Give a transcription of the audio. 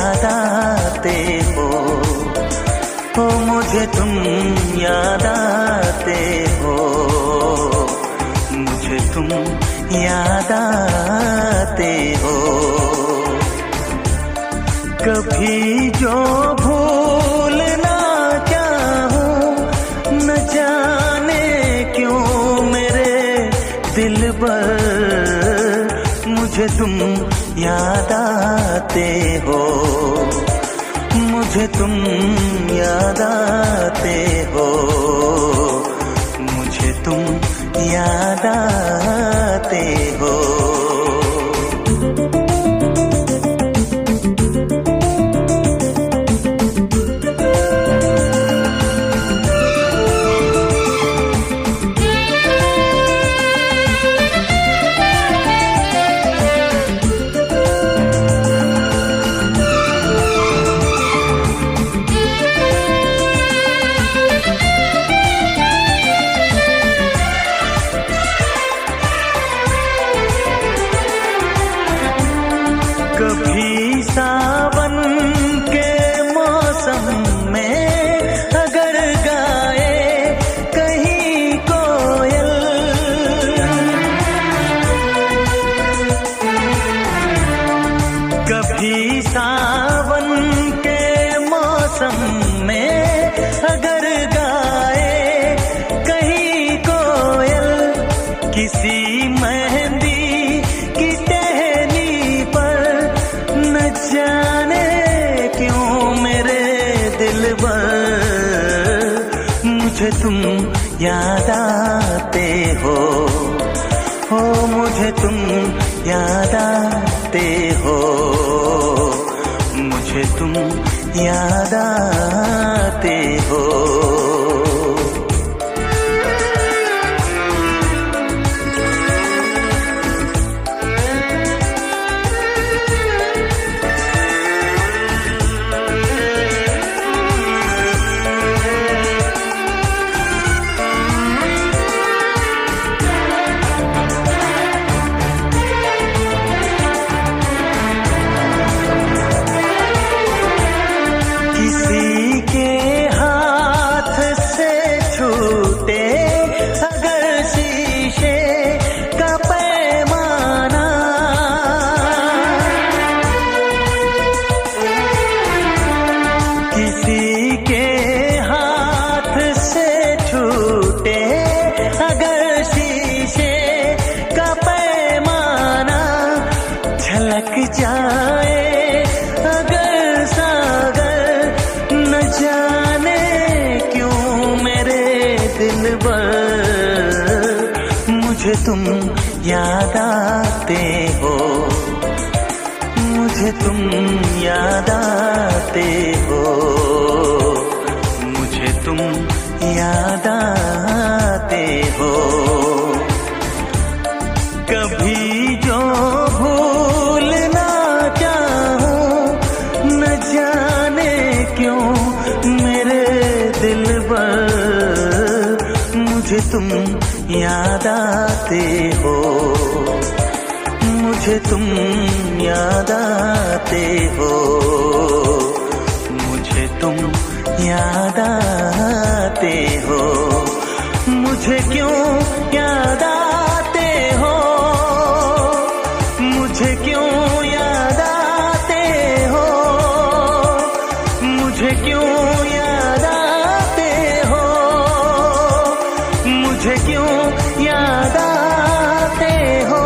याद आते हो, मुझे तुम याद आते हो, मुझे तुम याद आते हो। कभी जो भूल ना चाहूं, न जाने क्यों मेरे दिल पर मुझे तुम याद आते हो, मुझे तुम याद आते हो, मुझे तुम याद आते हो। कभी सावन के मौसम में अगर गाए कहीं कोयल, कभी सावन के मौसम में अगर गाए कहीं कोयल, किसी मेहंदी की टहनी पर न जाने क्यों मेरे दिल पर मुझे तुम याद आते हो, मुझे तुम याद आते हो, मुझे तुम याद आते हो। किसी के हाथ से छूटे अगर शीशे का पैमाना, किसी के हाथ से छूटे अगर शीशे का पैमाना, झलक जाए अगर सागर न जाने क्यों मेरे दिल पर मुझे तुम याद आते हो, मुझे तुम याद आते हो, मुझे तुम याद आते हो। कभी जो भूल ना चाहूं, न जाने क्यों मेरे दिल पर मुझे तुम याद आते हो, मुझे तुम याद आते हो, मुझे तुम याद आते हो। मुझे क्यों याद आते हो, मुझे क्यों याद आते हो, मुझे क्यों याद आते हो, मुझे क्यों याद आते हो।